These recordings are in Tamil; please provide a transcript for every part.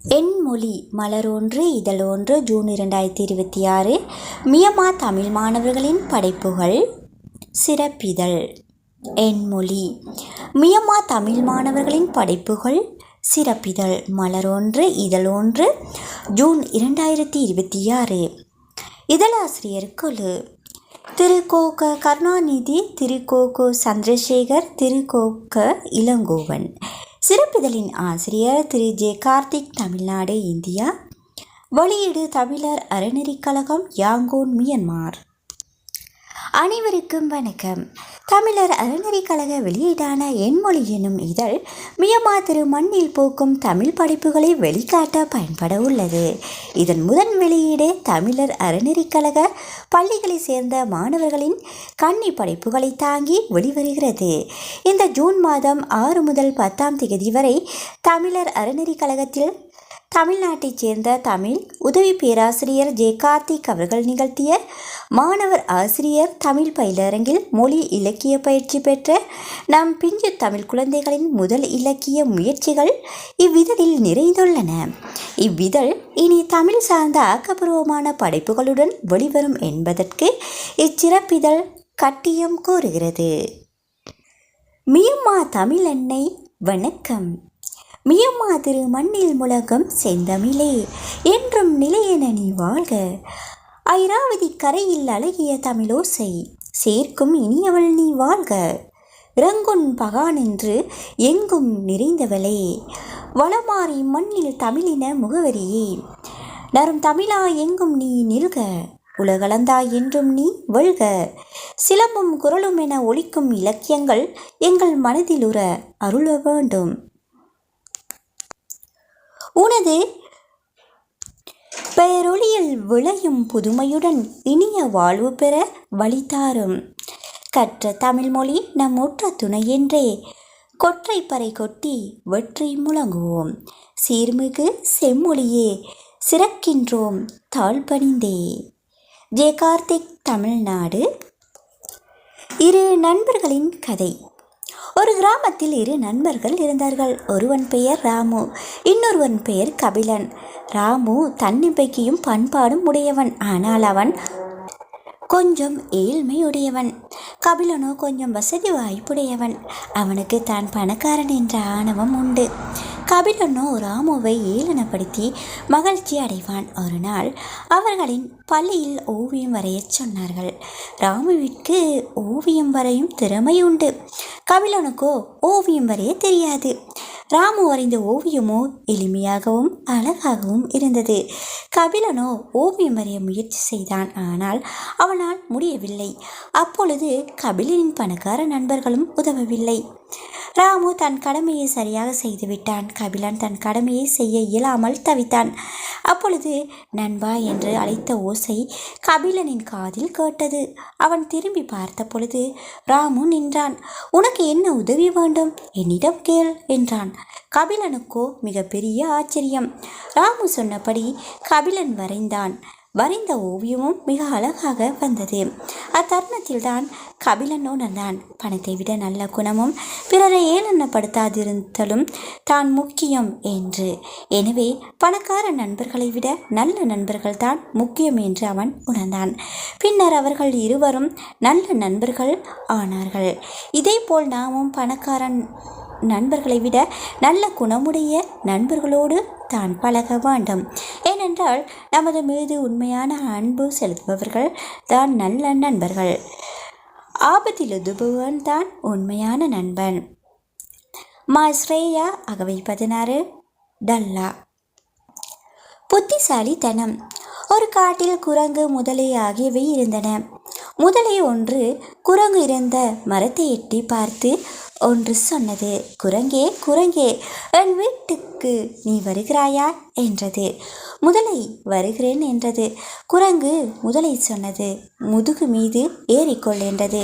எண்மொழி மலரொன்று இதழொன்று ஜூன் 2026. மியன்மார் தமிழ் மாணவர்களின் படைப்புகள் சிறப்பிதழ். எண்மொழி மியன்மார் தமிழ் மாணவர்களின் படைப்புகள் சிறப்பிதழ் மலரொன்று இதழொன்று ஜூன் 2026. இதழாசிரியர் குழு: திரு கோ.க. கருணாநிதி, திரு கோ.க. சந்திரசேகர், திரு கோ.க. இளங்கோவன். சிறப்பிதழின் ஆசிரியர் திரு ஜே. கார்த்திக், தமிழ்நாடு, இந்தியா. வெளியீடு தமிழர் அறநெறிக் கழகம், யாங்கோன், மியன்மார். அனைவருக்கும் வணக்கம். தமிழர் அறநெறிக் கழக வெளியீடான எண்மொழி எனும் இதழ் மியன்மார் திரு மண்ணில் போக்கும் தமிழ் படைப்புகளை வெளிக்காட்ட பயன்பட உள்ளது. இதன் முதன் வெளியீடு தமிழர் அறநெறிக் கழக பள்ளிகளை சேர்ந்த மாணவர்களின் கன்னி படைப்புகளை தாங்கி வெளிவருகிறது. இந்த ஜூன் மாதம் 6 முதல் 10ஆம் தேதி வரை தமிழர் அறநெறிக் கழகத்தில் தமிழ்நாட்டைச் சேர்ந்த தமிழ் உதவி பேராசிரியர் ஜே. கார்த்திக் அவர்கள் நிகழ்த்திய மாணவர் ஆசிரியர் தமிழ் பயிலரங்கில் மொழி இலக்கிய பயிற்சி பெற்ற நம் பிஞ்சு தமிழ் குழந்தைகளின் முதல் இலக்கிய முயற்சிகள் இவ்விதழில் நிறைந்துள்ளன. இவ்விதழ் இனி தமிழ் சார்ந்த ஆக்கப்பூர்வமான படைப்புகளுடன் வெளிவரும் என்பதற்கு இச்சிறப்பிதழ் கட்டியம் கூறுகிறது. மியன்மார் தமிழ் அன்னை வணக்கம். மியன்மார் திரு மண்ணில் முழங்கும் செந்தமிழே, என்றும் நிலையென நீ வாழ்க. ஐராவதி கரையில் அழகிய தமிழோசை சேர்க்கும் இனியவள் நீ வாழ்க. ரங்குன் பகான் என்று எங்கும் நிறைந்தவளே, வளமாறி மண்ணில் தமிழின முகவரியே, நரும் தமிழா எங்கும் நீ நில்க. உலகளந்தாய் என்றும் நீ வெல்க. சிலம்பும் குரலும் என ஒலிக்கும் இலக்கியங்கள் எங்கள் மனதிலுற அருள வேண்டும். உனது பெயரொளியில் விளையும் புதுமையுடன் இனிய வாழ்வு பெற வழிதாரும். கற்ற தமிழ்மொழி நம் உற்ற துணையென்றே கொற்றை பறை கொட்டி வெற்றி முழங்குவோம். சீர்மிகு செம்மொழியே சிறக்கின்றோம் தாழ்பணிந்தே. ஜே. கார்த்திக், தமிழ்நாடு. இரு நண்பர்களின் கதை. ஒரு கிராமத்தில் 2 நண்பர்கள் இருந்தார்கள். ஒருவன் பெயர் ராமு, இன்னொருவன் பெயர் கபிலன். ராமு தன்னம்பிக்கையும் பண்பாடும் உடையவன். ஆனால் அவன் கொஞ்சம் ஏழ்மையுடையவன். கபிலனோ கொஞ்சம் வசதி வாய்ப்புடையவன். அவனுக்கு தான் பணக்காரன் என்ற ஆணவம் உண்டு. கபிலனோ ராமுவை ஏளனப்படுத்தி மகிழ்ச்சி அடைவான். ஒரு நாள் அவர்களின் பள்ளியில் ஓவியம் வரையச் சொன்னார்கள். ராமுவிற்கு ஓவியம் வரையும் திறமை உண்டு. கபிலனுக்கோ ஓவியம் வரைய தெரியாது. ராமு வரைந்த ஓவியமோ எளிமையாகவும் அழகாகவும் இருந்தது. கபிலனோ ஓவியம் வரைய முயற்சி செய்தான். ஆனால் அவனால் முடியவில்லை. அப்பொழுது கபிலனின் பணக்கார நண்பர்களும் உதவவில்லை. ராமு தன் கடமையை சரியாக செய்துவிட்டான். கபிலன் தன் கடமையை செய்ய இயலாமல் தவித்தான். அப்பொழுது நண்பா என்று அழைத்த ஓசை கபிலனின் காதில் கேட்டது. அவன் திரும்பி பார்த்த பொழுது ராமு நின்றான். உனக்கு என்ன உதவி வேண்டும்? என்னிடம் கேள் என்றான். கபிலனுக்கோ மிகப்பெரிய ஆச்சரியம். ராமு சொன்னபடி கபிலன் வரைந்தான். வரைந்த ஓவியமும் மிக அழகாக வந்தது. அத்தருணத்தில் தான் கபிலன் உணர்ந்தான், பணத்தை விட நல்ல குணமும் பிறரை ஏளனப்படுத்தாதிருத்தலும் தான் முக்கியம் என்று. எனவே பணக்கார நண்பர்களை விட நல்ல நண்பர்கள் தான் முக்கியம் என்று அவன் உணர்ந்தான். பின்னர் அவர்கள் இருவரும் நல்ல நண்பர்கள் ஆனார்கள். இதேபோல் நாமும் பணக்கார நண்பர்களை விட நல்ல குணமுடைய நண்பர்களோடு தான் பழக வேண்டும். ஏனென்றால் நமது மீது உண்மையான அன்பு செலுத்துபவர்கள் தான் நல்ல நண்பர்கள். ஆபத்தில் உதவுபவன் தான் உண்மையான நண்பன். ஸ்ரேயா, அகவை 16, டல்லா. புத்திசாலித்தனம். ஒரு காட்டில் குரங்கு, முதலை ஆகியவை இருந்தன. முதலை ஒன்று குரங்கு இருந்த மரத்தை எட்டி பார்த்து ஒன்று சொன்னது. குரங்கே, குரங்கே, என் வீட்டுக்கு நீ வருகிறாயா என்றது. முதலை வருகிறேன் என்றது. குரங்கு முதலை சொன்னது முதுகு மீது ஏறிக்கொள் என்றது.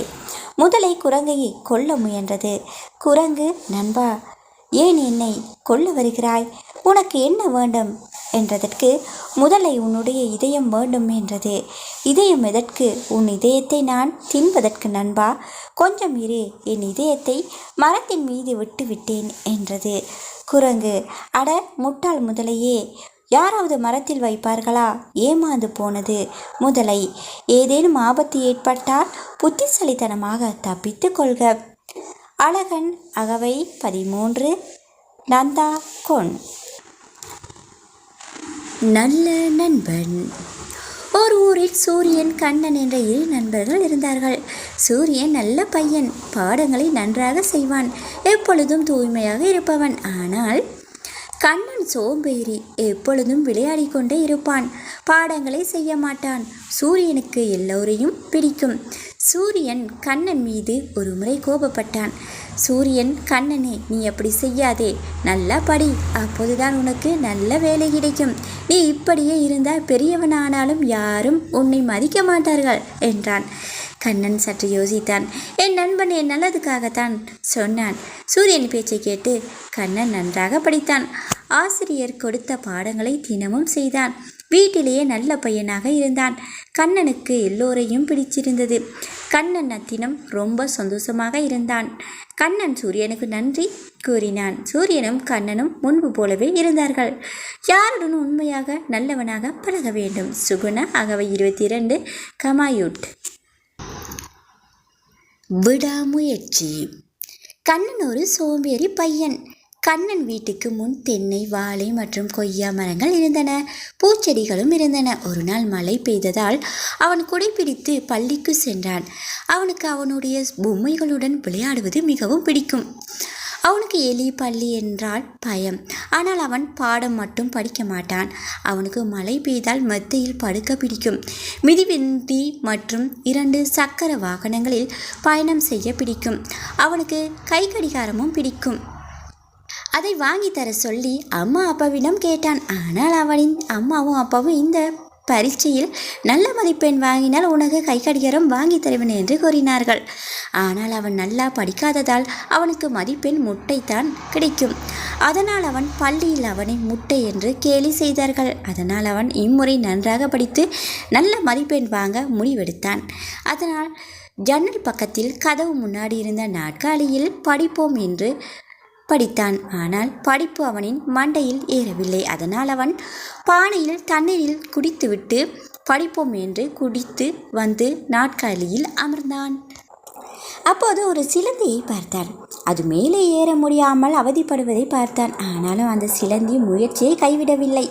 முதலை குரங்கை கொல்ல முயன்றது. குரங்கு, நண்பா, ஏன் என்னை கொல்ல வருகிறாய்? உனக்கு என்ன வேண்டும் என்றதற்கு முதலை உன்னுடைய இதயம் வேண்டும் என்றது. இதயம் எதற்கு? உன் இதயத்தை நான் தின்பதற்கு நண்பா. கொஞ்சம் இரு, என் இதயத்தை மரத்தின் மீது விட்டு விட்டேன் என்றது. குரங்கு, அட முட்டாள் முதலையே, யாராவது மரத்தில் வைப்பார்களா? ஏமாந்து போனது. முதலை, ஏதேனும் ஆபத்து ஏற்பட்டால் புத்திசாலித்தனமாக தப்பித்து கொள்க. அழகன் அகவை 13. நந்தா கொன். நல்ல நண்பன். ஒரு ஊரில் சூரியன், கண்ணன் என்ற 2 நண்பர்கள் இருந்தார்கள். சூரியன் நல்ல பையன், பாடங்களை நன்றாக செய்வான், எப்பொழுதும் தூய்மையாக இருப்பவன். ஆனால் கண்ணன் சோம்பேறி, எப்பொழுதும் விளையாடி கொண்டே இருப்பான், பாடங்களை செய்ய மாட்டான். சூரியனுக்கு எல்லோரையும் பிடிக்கும். சூரியன் கண்ணன் மீது ஒரு முறை கோபப்பட்டான். சூரியன், கண்ணனே, நீ அப்படி செய்யாதே, நல்லா படி, அப்போதுதான் உனக்கு நல்ல வேலை கிடைக்கும். நீ இப்படியே இருந்தால் பெரியவனானாலும் யாரும் உன்னை மதிக்க மாட்டார்கள் என்றான். கண்ணன் சற்று யோசித்தான். என் நண்பன் என் நல்லதுக்காகத்தான் சொன்னான். சூரியன் பேச்சை கேட்டு கண்ணன் நன்றாக படித்தான். ஆசிரியர் கொடுத்த பாடங்களை தினமும் செய்தான். வீட்டிலேயே நல்ல பையனாக இருந்தான். கண்ணனுக்கு எல்லோரையும் பிடிச்சிருந்தது. கண்ணன் அத்தினம் ரொம்ப சந்தோஷமாக இருந்தான். கண்ணன் சூரியனுக்கு நன்றி கூறினான். சூரியனும் கண்ணனும் முன்பு போலவே இருந்தார்கள். யாருடன் உண்மையாக நல்லவனாக பழக வேண்டும். சுகுணா அகவை 22. கமாயூட். விடாமுயற்சி. கண்ணன் ஒரு சோம்பேறி பையன். கண்ணன் வீட்டுக்கு முன் தென்னை, வாழை மற்றும் கொய்யா மரங்கள் இருந்தன. பூச்செடிகளும் இருந்தன. ஒரு நாள் மழை பெய்ததால் அவன் குடைப்பிடித்து பள்ளிக்கு சென்றான். அவனுக்கு அவனுடைய பொம்மைகளுடன் விளையாடுவது மிகவும் பிடிக்கும். அவனுக்கு எலி, பள்ளி என்றால் பயம். ஆனால் அவன் பாடம் மட்டும் படிக்க மாட்டான். அவனுக்கு மழை பெய்தால் மெத்தையில் படுக்க பிடிக்கும். மிதிவண்டி மற்றும் 2 சக்கர வாகனங்களில் பயணம் செய்ய பிடிக்கும். அவனுக்கு கை கடிகாரமும் பிடிக்கும். அதை வாங்கி தர சொல்லி அம்மா அப்பாவிடம் கேட்டான். ஆனால் அவனின் அம்மாவும் அப்பாவும் இந்த பரீட்சையில் நல்ல மதிப்பெண் வாங்கினால் உனக்கு கை கடிகாரம் வாங்கி தருவேன் என்று கூறினார்கள். ஆனால் அவன் நல்லா படிக்காததால் அவனுக்கு மதிப்பெண் முட்டைத்தான் கிடைக்கும். அதனால் அவன் பள்ளியில் அவனை முட்டை என்று கேலி செய்தார்கள். அதனால் அவன் இம்முறை நன்றாக படித்து நல்ல மதிப்பெண் வாங்க முடிவெடுத்தான். அதனால் ஜன்னல் பக்கத்தில் கதவு முன்னாடி இருந்த நாற்காலியில் படிப்போம் என்று படித்தான். ஆனால் படிப்பு அவனின் மண்டையில் ஏறவில்லை. அதனால் அவன் பானையில் தண்ணீரில் குடித்துவிட்டு படிப்போம் என்று குடித்து வந்து நாற்காலியில் அமர்ந்தான். அப்போது ஒரு சிலந்தியை பார்த்தான். அது மேலே ஏற முடியாமல் அவதிப்படுவதை பார்த்தான். ஆனாலும் அந்த சிலந்தி முயற்சியை கைவிடவில்லை.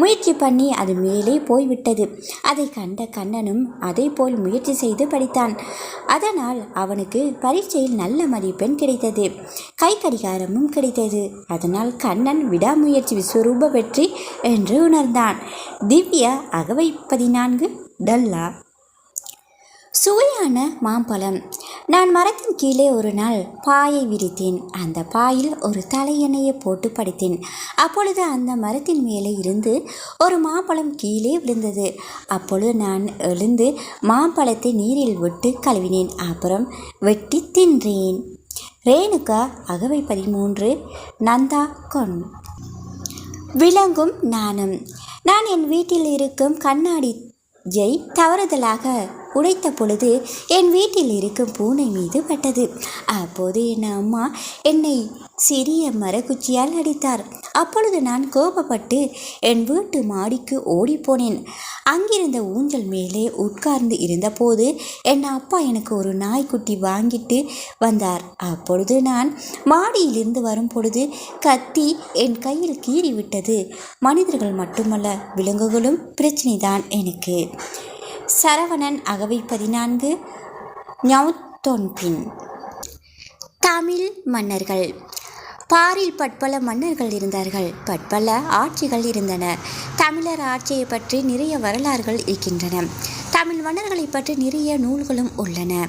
முயற்சி பண்ணி அது மேலே போய்விட்டது. அதை கண்ட கண்ணனும் அதை போல் முயற்சி செய்து படித்தான். அதனால் அவனுக்கு பரீட்சையில் நல்ல மதிப்பெண் கிடைத்தது. கை கடிகாரமும் கிடைத்தது. அதனால் கண்ணன் விடாமுயற்சி விஸ்வரூப வெற்றி என்று உணர்ந்தான். திவ்யா அகவை 14. டல்லா. சுவையான மாம்பழம். நான் மரத்தின் கீழே ஒரு நாள் பாயை விரித்தேன். அந்த பாயில் ஒரு தலையணையை போட்டு படுத்தேன். அப்பொழுது அந்த மரத்தின் மேலே இருந்து ஒரு மாம்பழம் கீழே விழுந்தது. அப்பொழுது நான் எழுந்து மாம்பழத்தை நீரில் விட்டு கழுவினேன். அப்புறம் வெட்டி தின்றேன். ரேணுகா அகவை 13. நந்தா கொன். விளங்கும் நாணம். நான் என் வீட்டில் இருக்கும் கண்ணாடியை தவறுதலாக உடைத்த பொழுது என் வீட்டில் இருக்கும் பூனை மீது பட்டது. அப்போது என் அம்மா என்னை சிறிய மரக்குச்சியால் அடித்தார். அப்பொழுது நான் கோபப்பட்டு என் வீட்டு மாடிக்கு ஓடிப்போனேன். அங்கிருந்த ஊஞ்சல் மேலே உட்கார்ந்து இருந்தபோது என் அப்பா எனக்கு ஒரு நாய்க்குட்டி வாங்கிட்டு வந்தார். அப்பொழுது நான் மாடியிலிருந்து வரும் பொழுது கத்தி என் கையில் கீறிவிட்டது. மனிதர்கள் மட்டுமல்ல, விலங்குகளும் பிரச்சனைதான் எனக்கு. சரவணன் அகவை 14. ஞாத்தொன்பின். தமிழ் மன்னர்கள். பாரில் பற்பல மன்னர்கள் இருந்தார்கள். பற்பல ஆட்சிகள் இருந்தன. தமிழர் ஆட்சியை பற்றி நிறைய வரலாறுகள் இருக்கின்றன. தமிழ் மன்னர்களை பற்றி நிறைய நூல்களும் உள்ளன.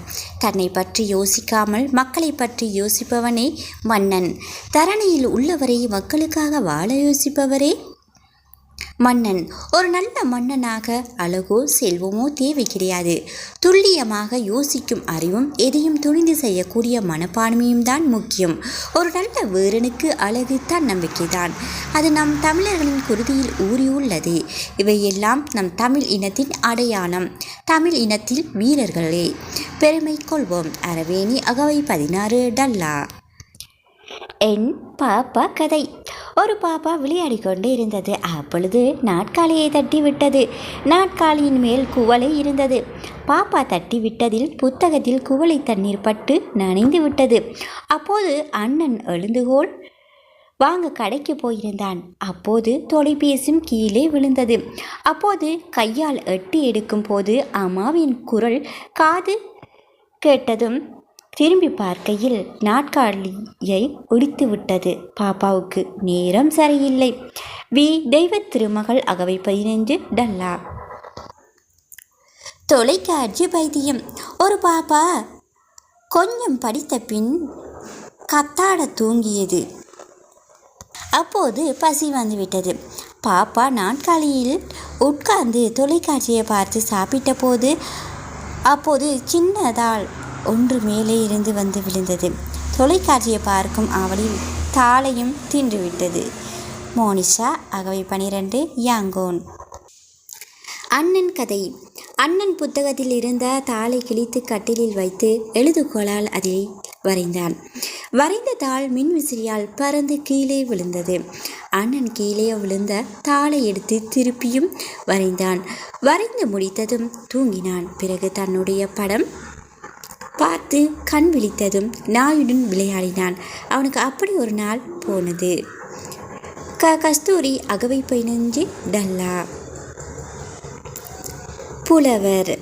தன்னை பற்றி யோசிக்காமல் மக்களை பற்றி யோசிப்பவனே மன்னன். தரணியில் உள்ளவரை மக்களுக்காக வாழ யோசிப்பவரே மன்னன். ஒரு நல்ல மன்னனாக அழகோ செல்வமோ தேவை கிடையாது. துல்லியமாக யோசிக்கும் அறிவும் எதையும் துணிந்து செய்யக்கூடிய மனப்பான்மையும் தான் முக்கியம். ஒரு நல்ல வீரனுக்கு அழகு தன்னம்பிக்கைதான். அது நம் தமிழர்களின் குருதியில் ஊறியுள்ளது. இவையெல்லாம் நம் தமிழ் இனத்தின் அடையாளம். தமிழ் இனத்தில் வீரர்களே பெருமை கொள்வோம். அரவேணி அகவை 16. டல்லா. என் பாப்பா கதை. ஒரு பாப்பா விளையாடி கொண்டே இருந்தது. அப்பொழுது நாட்காலியை தட்டி விட்டது. நாட்காலியின் மேல் குவளை இருந்தது. பாப்பா தட்டி விட்டதில் புத்தகத்தில் குவளை தண்ணீர் பட்டு நனைந்து விட்டது. அப்போது அண்ணன் எழுந்துகோல் வாங்க கடைக்கு போயிருந்தான். அப்போது தொலைபேசியும் கீழே விழுந்தது. அப்போது கையால் எட்டி எடுக்கும் போது அம்மாவின் குரல் காது கேட்டதும் திரும்பி பார்க்கையில் நாட்காலியை ஒடித்து விட்டது. பாப்பாவுக்கு நேரம் சரியில்லை. தெய்வ திருமகள் அகவை 15 டல்லா. தொலைக்காட்சி பைத்தியம். ஒரு பாப்பா கொஞ்சம் படித்த பின் கத்தாட தூங்கியது. அப்போது பசி வந்துவிட்டது. பாப்பா நாட்காலியில் உட்கார்ந்து தொலைக்காட்சியை பார்த்து சாப்பிட்ட போது அப்போது சின்னதால் ஒன்று மேலே இருந்து வந்து விழுந்தது. தொலைக்காட்சியை பார்க்கும் அவளில் தாளையும் தின்றுவிட்டது. மோனிஷா அகவை 12 யாங்கோன். அண்ணன் கதை. அண்ணன் புத்தகத்தில் இருந்த தாளை கிழித்து கட்டிலில் வைத்து எழுதுகோளால் அதை வரைந்தான். வரைந்த தாள் மின்விசிறியால் பறந்து கீழே விழுந்தது. அண்ணன் கீழே விழுந்த தாளை எடுத்து திருப்பியும் வரைந்தான். வரைந்து முடித்ததும் தூங்கினான். பிறகு தன்னுடைய படம் பார்த்து கண் விழித்ததும் நாயுடன் விளையாடினான். அவனுக்கு அப்படி ஒரு நாள் போனது. கஸ்தூரி அகவை 15 டல்லா. புலவர்.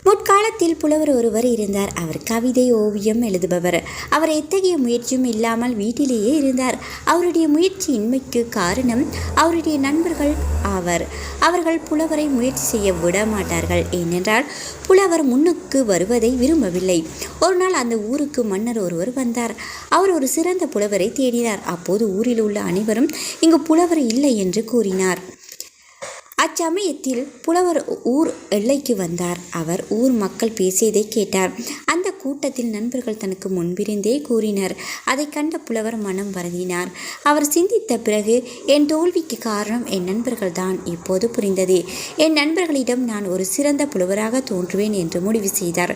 முற்காலத்தில் புலவர் ஒருவர் இருந்தார். அவர் கவிதை ஓவியம் எழுதுபவர். அவர் எத்தகைய முயற்சியும் இல்லாமல் வீட்டிலேயே இருந்தார். அவருடைய முயற்சியின்மைக்கு காரணம் அவருடைய நண்பர்கள் ஆவர். அவர்கள் புலவரை முயற்சி செய்ய விட மாட்டார்கள். ஏனென்றால் புலவர் முன்னுக்கு வருவதை விரும்பவில்லை. ஒரு நாள் அந்த ஊருக்கு மன்னர் ஒருவர் வந்தார். அவர் ஒரு சிறந்த புலவரை தேடினார். அப்போது ஊரில் உள்ள அனைவரும் இங்கு புலவர் இல்லை என்று கூறினார். அச்சமயத்தில் புலவர் ஊர் எல்லைக்கு வந்தார். அவர் ஊர் மக்கள் பேசியதை கேட்டார். அந்த கூட்டத்தில் நண்பர்கள் தனக்கு முன்பிருந்தே கூறினர். அதை கண்ட புலவர் மனம் வருந்தினார். அவர் சிந்தித்த பிறகு என் தோல்விக்கு காரணம் என் நண்பர்கள் தான் இப்போது புரிந்தது. என் நண்பர்களிடம் நான் ஒரு சிறந்த புலவராக தோன்றுவேன் என்று முடிவு செய்தார்.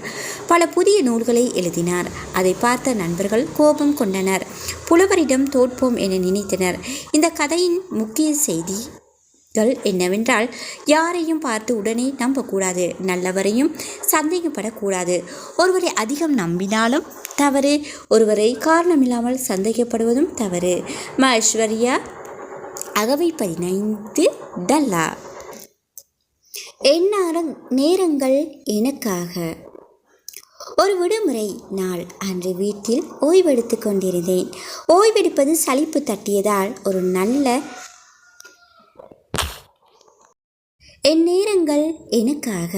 பல புதிய நூல்களை எழுதினார். அதை பார்த்த நண்பர்கள் கோபம் கொண்டனர். புலவரிடம் தோற்போம் என நினைத்தனர். இந்த கதையின் முக்கிய செய்தி என்னவென்றால், யாரையும் பார்த்து உடனே நம்பக்கூடாது. நல்லவரையும் சந்தேகப்படக்கூடாது. ஒருவரை அதிகம் நம்பினாலும் தவறு. ஒருவரை காரணமில்லாமல் சந்தேகப்படுவதும் தவறு. ஐஸ்வர்யா அகவை 15 டல்லா. என் நேரங்கள் எனக்காக. ஒரு விடுமுறை நாள் அன்று வீட்டில் ஓய்வெடுத்து கொண்டிருந்தேன். ஓய்வெடுப்பது சலிப்பு தட்டியதால் ஒரு நல்ல என் நேரங்கள் எனக்காக.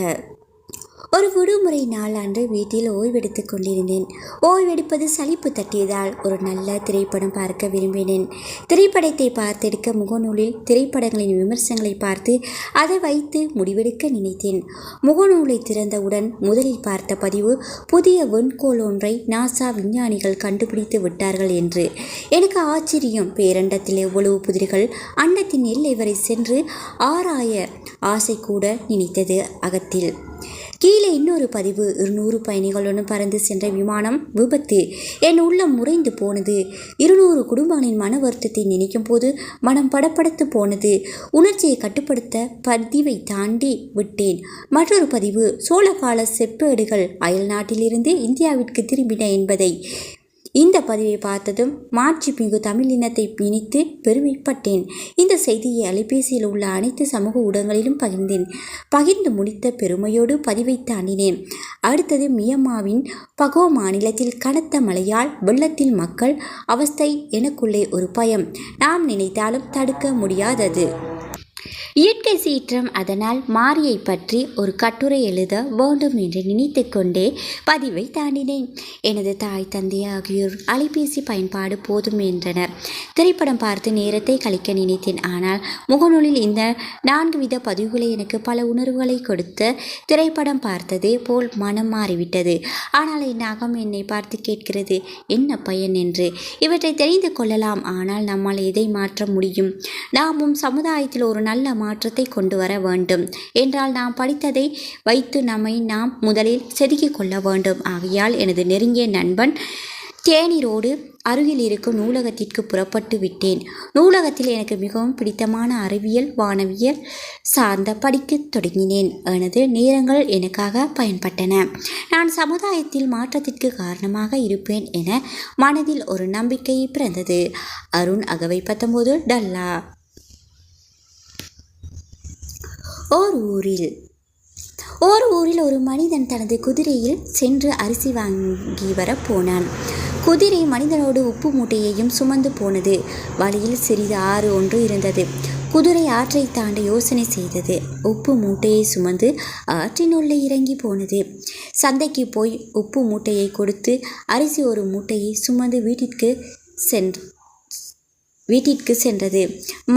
ஒரு விடுமுறை நாளாண்டு வீட்டில் ஓய்வெடுத்து கொண்டிருந்தேன். ஓய்வெடுப்பது சலிப்பு தட்டியதால் ஒரு நல்ல திரைப்படம் பார்க்க விரும்பினேன். திரைப்படத்தை பார்த்தெடுக்க முகநூலில் திரைப்படங்களின் விமர்சனங்களை பார்த்து அதை வைத்து முடிவெடுக்க நினைத்தேன். முகநூலை திறந்தவுடன் முதலில் பார்த்த பதிவு, புதிய விண்கோள் ஒன்றை நாசா விஞ்ஞானிகள் கண்டுபிடித்து விட்டார்கள் என்று. எனக்கு ஆச்சரியம். பேரண்டத்தில் எவ்வளவு புதிர்கள் அண்டத்தின் எல்லை வரை சென்று ஆராய ஆசை கூட நினைத்தது அகத்தில். கீழே இன்னொரு பதிவு, 200 பயணிகளுடன் பறந்து சென்ற விமானம் விபத்து. என் உள்ளம் முறைந்து போனது. 200 குடும்பங்களின் மன வருத்தத்தை நினைக்கும் போது மனம் படப்படுத்து போனது. உணர்ச்சியை கட்டுப்படுத்த பதிவை தாண்டி விட்டேன். மற்றொரு பதிவு, சோழகால செப்பேடுகள் அயல் நாட்டிலிருந்து இந்தியாவிற்கு திரும்பின என்பதை. இந்த பதிவை பார்த்ததும் மாட்சிமிகு தமிழ் இனத்தை நினைத்து பெருமைப்பட்டேன். இந்த செய்தியை அலைபேசியில் உள்ள அனைத்து சமூக ஊடகங்களிலும் பகிர்ந்தேன். பகிர்ந்து முடித்த பெருமையோடு பதிவை தாண்டினேன். அடுத்தது, மியன்மாரின் பகோ மாநிலத்தில் கனத்த மழையால் வெள்ளத்தில் மக்கள் அவஸ்தை. எனக்குள்ளே ஒரு பயம். நாம் நினைத்தாலும் தடுக்க முடியாதது. இயற்கை சீற்றம். அதனால் மாரியை பற்றி ஒரு கட்டுரை எழுத வேண்டும் என்று நினைத்து கொண்டே பதிவை தாண்டினேன். எனது தாய் தந்தை ஆகியோர் அலைபேசி பயன்பாடு போதும் என்றனர். திரைப்படம் பார்த்து நேரத்தை கழிக்க நினைத்தேன். ஆனால் முகநூலில் இந்த 4 வித பதிவுகளை எனக்கு பல உணர்வுகளை கொடுத்த திரைப்படம் பார்த்ததே போல் மனம் மாறிவிட்டது. ஆனால் என் அகம் என்னை பார்த்து கேட்கிறது, என்ன பயன் என்று. இவற்றை தெரிந்து கொள்ளலாம். ஆனால் நம்மால் எதை மாற்ற முடியும்? நாமும் சமுதாயத்தில் ஒரு நல்ல மாற்றத்தை கொண்டு வர வேண்டும் என்றால் நாம் படித்ததை வைத்து நாம் முதலில் செதுக்கிக் கொள்ள வேண்டும். ஆகையால் எனது நெருங்கிய நண்பன் தேநீரோடு அருகில் இருக்கும் நூலகத்திற்கு புறப்பட்டு விட்டேன். நூலகத்தில் எனக்கு மிகவும் பிடித்தமான அறிவியல், வானவியல் சார்ந்த படிக்க தொடங்கினேன். எனது நேரங்கள் எனக்காக பயன்பட்டன. நான் சமுதாயத்தில் மாற்றத்திற்கு காரணமாக இருப்பேன் என மனதில் ஒரு நம்பிக்கை பிறந்தது. அருண் அகவை 19 டல்லா. ஓர் ஊரில் ஒரு மனிதன் தனது குதிரையில் சென்று அரிசி வாங்கி வர போனான். குதிரை மனிதனோடு உப்பு மூட்டையையும் சுமந்து போனது. வழியில் சிறிது ஆறு ஒன்று இருந்தது. குதிரை ஆற்றை தாண்ட யோசனை செய்தது. உப்பு மூட்டையை சுமந்து ஆற்றினுள்ளே இறங்கி போனது. சந்தைக்கு போய் உப்பு மூட்டையை கொடுத்து அரிசி ஒரு மூட்டையை சுமந்து வீட்டிற்கு சென்றது.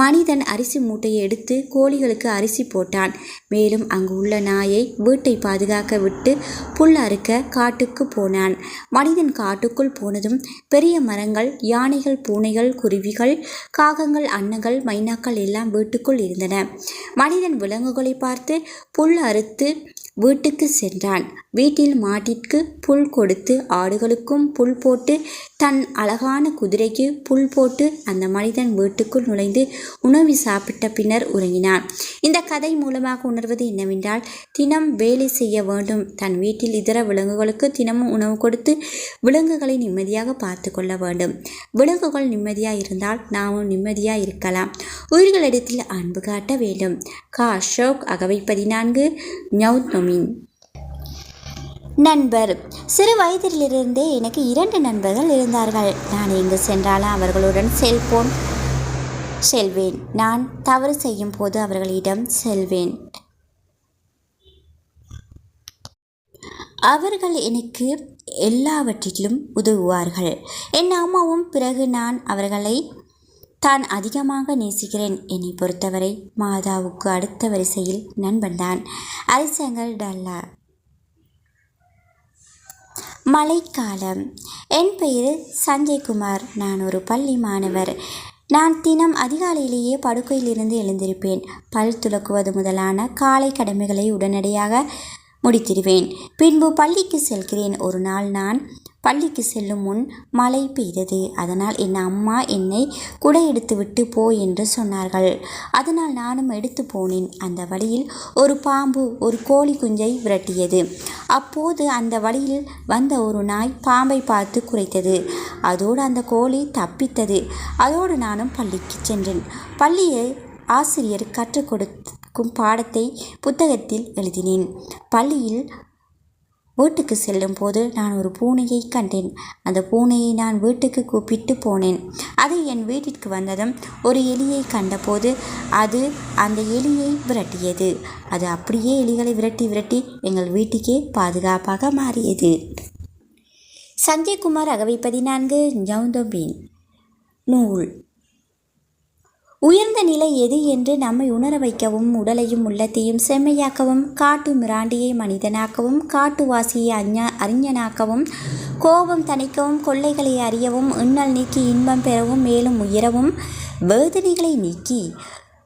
மனிதன் அரிசி மூட்டையை எடுத்து கோழிகளுக்கு அரிசி போட்டான். மேலும் அங்கு உள்ள நாயை வீட்டை பாதுகாக்க விட்டு புல் அறுக்க காட்டுக்கு போனான். மனிதன் காட்டுக்குள் போனதும் பெரிய மரங்கள், யானைகள், பூனைகள், குருவிகள், காகங்கள், அன்னங்கள், மைனாக்கள் எல்லாம் வீட்டுக்குள் இருந்தன. மனிதன் விலங்குகளை பார்த்து புல் அறுத்து வீட்டுக்கு சென்றான். வீட்டில் மாட்டிற்கு புல் கொடுத்து, ஆடுகளுக்கும் புல் போட்டு, தன் அழகான குதிரைக்கு புல் போட்டு அந்த மனிதன் வீட்டுக்குள் நுழைந்து உணவு சாப்பிட்ட பின்னர் உறங்கினான். இந்த கதை மூலமாக உணர்வது என்னவென்றால், தினம் வேலை செய்ய வேண்டும். தன் வீட்டில் இதர விலங்குகளுக்கு தினமும் உணவு கொடுத்து விலங்குகளை நிம்மதியாக பார்த்து கொள்ள வேண்டும். விலங்குகள் நிம்மதியாக இருந்தால் நாமும் நிம்மதியாக இருக்கலாம். உயிர்களிடத்தில் அன்பு காட்ட வேண்டும். ஷோக் அகவை 14 ஞௌத்னொமின். நண்பர். சிறு வயதிலிருந்தே எனக்கு 2 நண்பர்கள் இருந்தார்கள். நான் எங்கு சென்றாலும் அவர்களுடன் செல்வேன். நான் தவறு செய்யும் போது அவர்களிடம் செல்வேன். அவர்கள் எனக்கு எல்லாவற்றிலும் உதவுவார்கள். என் அம்மாவும். பிறகு நான் அவர்களை தான் அதிகமாக நேசிக்கிறேன். என்னை பொறுத்தவரை மாதாவுக்கு அடுத்த வரிசையில் நண்பன்தான். அரிசங்கர் டல்லா. மழைக்காலம். என் பெயர் சஞ்சய்குமார். நான் ஒரு பள்ளி மாணவர். நான் தினம் அதிகாலையிலேயே படுக்கையிலிருந்து எழுந்திருப்பேன். பல் துலக்குவது முதலான காலை கடமைகளை உடனடியாக முடித்திடுவேன். பின்பு பள்ளிக்கு செல்கிறேன். ஒரு நாள் நான் பள்ளிக்கு செல்லும் முன் மழை பெய்தது. அதனால் என் அம்மா என்னை குடை எடுத்துவிட்டு போ என்று சொன்னார்கள். அதனால் நானும் எடுத்து போனேன். அந்த வழியில் ஒரு பாம்பு ஒரு கோழி குஞ்சை விரட்டியது. அப்போது அந்த வழியில் வந்த ஒரு நாய் பாம்பை பார்த்து குரைத்தது. அதோடு அந்த கோழி தப்பித்தது. அதோடு நானும் பள்ளிக்கு சென்றேன். பள்ளியில் ஆசிரியர் கற்றுக் கொடுக்கும் பாடத்தை புத்தகத்தில் எழுதினேன். பள்ளியில் வீட்டுக்கு செல்லும் போது நான் ஒரு பூனையை கண்டேன். அந்த பூனையை நான் வீட்டுக்கு கூப்பிட்டு போனேன். அது என் வீட்டிற்கு வந்ததும் ஒரு எலியை கண்டபோது அது அந்த எலியை விரட்டியது. அது அப்படியே எலிகளை விரட்டி எங்கள் வீட்டுக்கே பாதுகாப்பாக மாறியது. சஞ்சய்குமார் அகவை 14 ஞௌத்னொமின். நூல். உயர்ந்த நிலை எது என்று நம்மை உணர வைக்கவும், உடலையும் உள்ளத்தையும் செம்மையாக்கவும், காட்டு மிராண்டியை மனிதனாக்கவும், காட்டுவாசியை அறிஞனாக்கவும், கோபம் தணிக்கவும், கொள்ளைகளை அறியவும், எண்ணல் நீக்கி இன்பம் பெறவும், மேலும் உயரவும், வேதனைகளை நீக்கி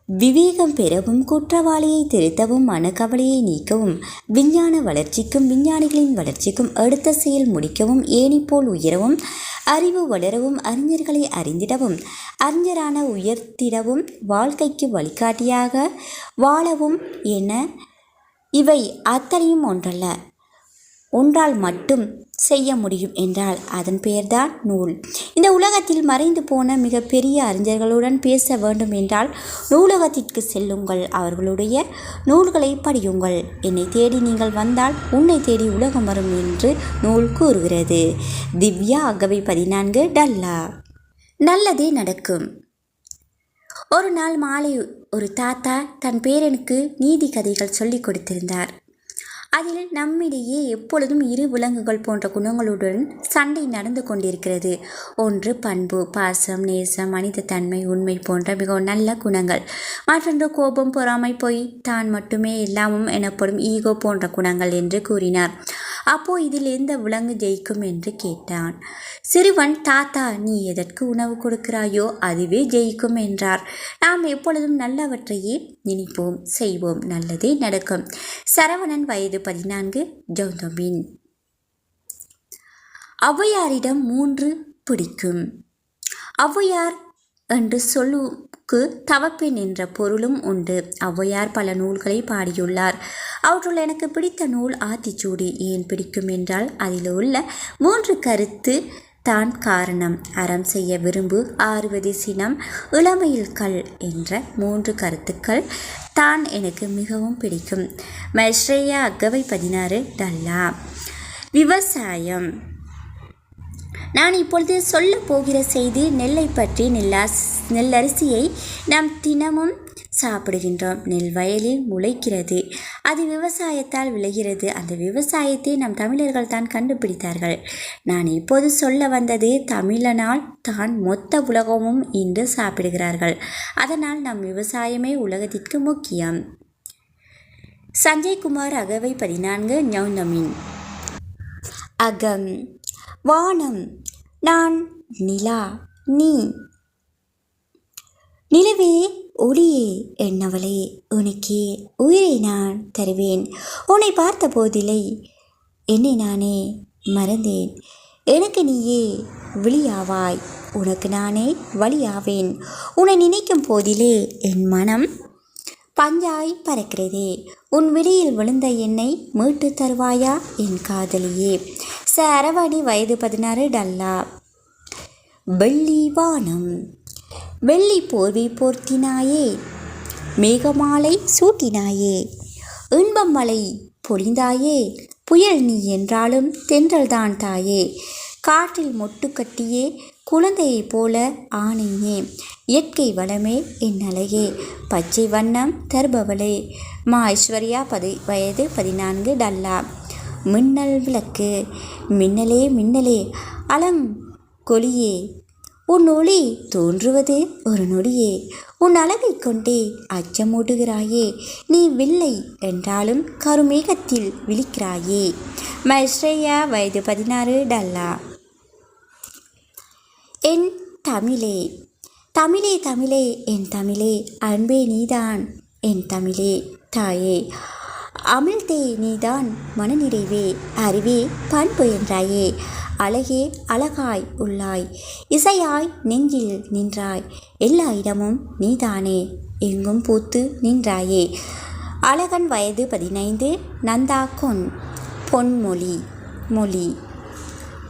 விவேகம் பெறவும், குற்றவாளியை திருத்தவும், மனக்கவலையை நீக்கவும், விஞ்ஞான வளர்ச்சிக்கும் விஞ்ஞானிகளின் வளர்ச்சிக்கும் அடுத்த செயல் முடிக்கவும், ஏணி போல் உயரவும், அறிவு வளரவும், அறிஞர்களை அறிந்திடவும், அறிஞரான உயர்த்திடவும், வாழ்க்கைக்கு வழிகாட்டியாக வாழவும் என இவை அத்தனையும் ஒன்றால் மட்டும் செய்ய முடியும் என்றால் அதன் பெயர்தான் நூல். இந்த உலகத்தில் மறைந்து போன மிக பெரிய அறிஞர்களுடன் பேச வேண்டும் என்றால் நூலகத்திற்கு செல்லுங்கள். அவர்களுடைய நூல்களை படியுங்கள். என்னை தேடி நீங்கள் வந்தால் உன்னை தேடி உலகம் வரும் என்று நூல் கூறுகிறது. திவ்யா அகவை 14 டல்லா. நல்லதே நடக்கும். ஒரு நாள் மாலை ஒரு தாத்தா தன் பேரனுக்கு நீதி கதைகள் சொல்லிக் கொடுத்திருந்தார். அதில் நம்மிடையே எப்பொழுதும் 2 விலங்குகள் போன்ற குணங்களுடன் சண்டை நடந்து கொண்டிருக்கிறது. ஒன்று பண்பு, பாசம், நேசம், மனித தன்மை, உண்மை போன்ற மிகவும் நல்ல குணங்கள். மற்றொன்று கோபம், பொறாமை, பொய், தான் மட்டுமே எல்லாமும் எனப்படும் ஈகோ போன்ற குணங்கள் என்று கூறினார். அப்போ இதில் எந்த விலங்கு ஜெயிக்கும் என்று கேட்டான். சிறுவன், தாத்தா நீ எதற்கு உணவு கொடுக்கிறாயோ அதுவே ஜெயிக்கும் என்றார். நாம் எப்பொழுதும் நல்லவற்றையே நினைப்போம், செய்வோம், நல்லதே நடக்கும். சரவணன் வயது 14 ஞௌத்னொமின். ஔவையாரிடம் 3 பிடிக்கும். ஔவையார் என்று சொல்லுக்கு தவப்பெண் என்ற பொருளும் உண்டு. ஔவையார் பல நூல்களை பாடியுள்ளார். அவற்றுள் எனக்கு பிடித்த நூல் ஆத்திச்சூடி. ஏன் பிடிக்கும் என்றால் அதில் உள்ள 3 கருத்து தான் காரணம். அறம் செய்ய விரும்பு, ஆறுவது சினம், இளமையில் கல் என்ற 3 கருத்துக்கள் தான் எனக்கு மிகவும் பிடிக்கும். மைஸ்ரேயா அகவை 16 டல்லா. விவசாயம். நான் இப்பொழுது சொல்ல போகிற செய்தி நெல்லை பற்றி. நெல்லரிசியை நாம் தினமும் சாப்பிடுகின்றோம். நெல் வயலில் முளைக்கிறது. அது விவசாயத்தால் விளைகிறது. அந்த விவசாயத்தை நம் தமிழர்கள் தான் கண்டுபிடித்தார்கள். நான் இப்போது சொல்ல வந்தது தமிழனால் தான் மொத்த உலகமும் இன்று சாப்பிடுகிறார்கள். அதனால் நம் விவசாயமே உலகத்திற்கு முக்கியம். சஞ்சய்குமார் அகவை 14 ஞௌனமின். அகம். வானம். நான் நிலா, நீ நிலவே, ஒளியே, என்னவளே, உனக்கே உயிரை நான் தருவேன். உன்னை பார்த்த போதிலை என்னை நானே மறந்தேன். எனக்கு நீயே விழியாவாய், உனக்கு நானே வழியாவேன். உன்னை நினைக்கும் போதிலே என் மனம் பஞ்சாய் பறக்கிறதே. உன் விழியில் விழுந்த என்னை மீட்டு தருவாயா என் காதலியே. அரவணி வயது 16 டல்லா. வெள்ளி வானம். வெள்ளி போர்வை போர்த்தினாயே, மேகமாலை சூட்டினாயே, இன்பம் மலை பொழிந்தாயே, புயல் நீ என்றாலும் தென்றல்தான் தாயே. காற்றில் மொட்டு கட்டியே குழந்தையைப் போல ஆணையே, இயற்கை வளமே என் அழகே, பச்சை வண்ணம் தருபவளே. மா ஐஸ்வர்யா வயது 14 டல்லா. மின்னல் விளக்கு. மின்னலே மின்னலே அலங்கொலியே, உன் ஒளி தோன்றுவது ஒரு நொடியே. உன் அழகை கொண்டே அச்சமூட்டுகிறாயே, நீ வில்லை என்றாலும் கருமேகத்தில் விழிக்கிறாயே. மைஸ்ரேயா வயது 16 டல்லா. என் தமிழே. தமிழே தமிழே என் தமிழே, அன்பே நீதான் என் தமிழே தாயே. அமிழ்தே நீதான் மனநிறைவே, அறிவே பண்பு என்றாயே. அழகே அழகாய் உள்ளாய், இசையாய் நெஞ்சில் நின்றாய். எல்லா இடமும் நீதானே, எங்கும் பூத்து நின்றாயே. அழகன் வயது 15 நந்தா கொன். பொன்மொழி. மொழி.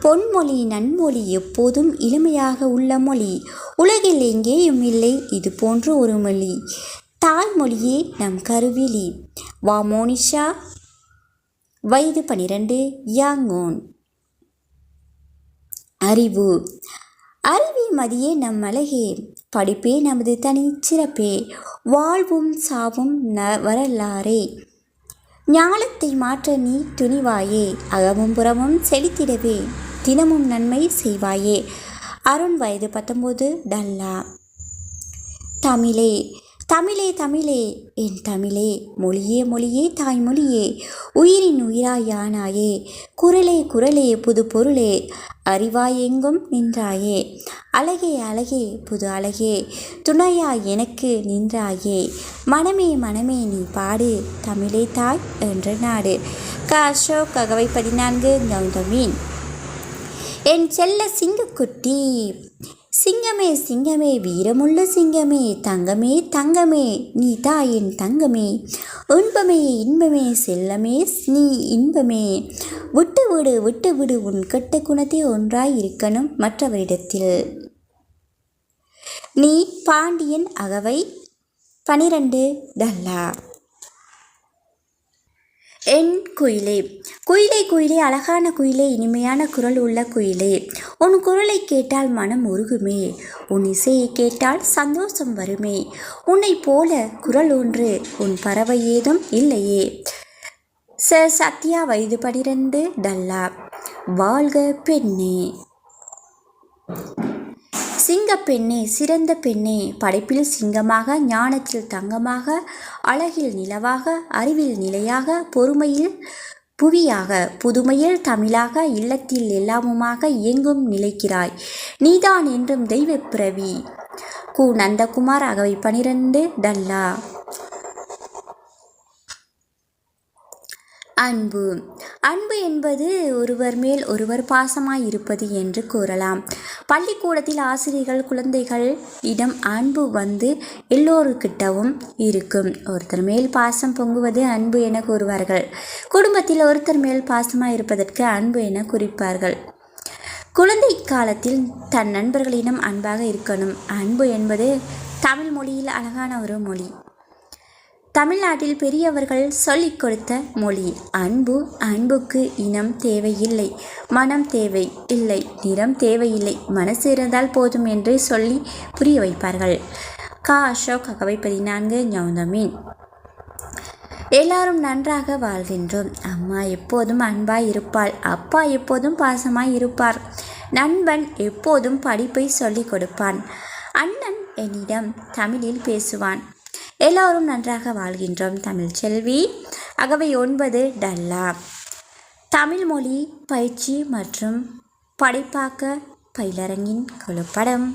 பொன்மொழி நன்மொழி, எப்போதும் இளமையாக உள்ள மொழி. உலகில் எங்கேயும் இல்லை இது போன்று ஒரு மொழி. தாய்மொழியே நம் கருவிழி. வா மோனிஷா வயது 12 யாங்கோன். அறிவு. அறிவே மதியே நம் அழகே, படிப்பே நமது தனி சிறப்பே, வாழ்வும் சாவும் வரலாறே. ஞாலத்தை மாற்ற நீ துணிவாயே, அகமும் புறமும் செழித்திடவே தினமும் நன்மை செய்வாயே. அருண் வயது 19 டல்லா. தமிழே. தமிழே தமிழே என் தமிழே, மொழியே மொழியே தாய்மொழியே, உயிரின் உயிராயானாயே. குரலே குரலே புது பொருளே, அறிவாய் எங்கும் நின்றாயே. அழகே அழகே புது அழகே, துணையாய் எனக்கு நின்றாயே. மனமே மனமே நீ பாடு, தமிழே தாய் என்ற நாடு. அசோக் அகவை 14 ஞௌனமின். என் செல்ல சிங்கக்குட்டி. சிங்கமே சிங்கமே வீரமுள்ள சிங்கமே, தங்கமே தங்கமே நீ தாயின் தங்கமே. இன்பமே இன்பமே செல்லமே நீ இன்பமே. விட்டு விடு விட்டு விடு உன் கெட்ட குணத்தை ஒன்றாய் இருக்கணும் மற்றவரிடத்தில். நீ பாண்டியன் அகவை 12 டல்லா. என் குயிலே. குயிலே குயிலே அழகான குயிலே, இனிமையான குரல் உள்ள குயிலே, உன் குரலை கேட்டால் மனம் உருகுமே, உன் இசையை கேட்டால் சந்தோஷம் வருமே. உன்னை போல குரல் ஒன்று உன் பறவை ஏதும் இல்லையே. சத்யா வயது 12 டல்லா. வாழ்க பெண்ணே. சிங்கப்பெண்ணே சிறந்த பெண்ணே, படைப்பில் சிங்கமாக, ஞானத்தில் தங்கமாக, அழகில் நிலவாக, அறிவில் நிலையாக, பொறுமையில் புவியாக, புதுமையில் தமிழாக, இல்லத்தில் எல்லாமுமாக எங்கும் நிலைக்கிறாய். நீதான் என்றும் தெய்வப் பிறவி. கு நந்தகுமார் அகவை 12 டல்லா. அன்பு. அன்பு என்பது ஒருவர் மேல் ஒருவர் பாசமாய் இருப்பது என்று கூறலாம். பள்ளிக்கூடத்தில் ஆசிரியர்கள் குழந்தைகள் இடம் அன்பு வந்து எல்லோருக்கிட்டவும் இருக்கும். ஒருத்தர் மேல் பாசம் பொங்குவது அன்பு என கூறுவார்கள். குடும்பத்தில் ஒருத்தர் மேல் பாசமாய் இருப்பதற்கு அன்பு என குறிப்பார்கள். குழந்தை காலத்தில் தன் நண்பர்களிடம் அன்பாக இருக்கணும். அன்பு என்பது தமிழ் மொழியில் அழகான ஒரு மொழி. தமிழ்நாட்டில் பெரியவர்கள் சொல்லிக் கொடுத்த மொழி. அன்பு. அன்புக்கு இனம் தேவையில்லை, மனம் தேவை இல்லை, நிறம் தேவையில்லை, மனசு இருந்தால் போதும் என்று சொல்லி புரிய வைப்பார்கள். அசோக் அகவை 14 ஞானமீன். எல்லாரும் நன்றாக வாழ்கின்றோம். அம்மா எப்போதும் அன்பாய் இருப்பாள். அப்பா எப்போதும் பாசமாய் இருப்பார். நண்பன் எப்போதும் படிப்பை சொல்லிக் கொடுப்பான். அண்ணன் என்னிடம் தமிழில் பேசுவான். எல்லோரும் நன்றாக வாழ்கின்றோம். தமிழ் செல்வி அகவை 9 டல்லா. தமிழ் மொழி பயிற்சி மற்றும் படைப்பாக்க பயிலரங்கின் குழுப்படம்.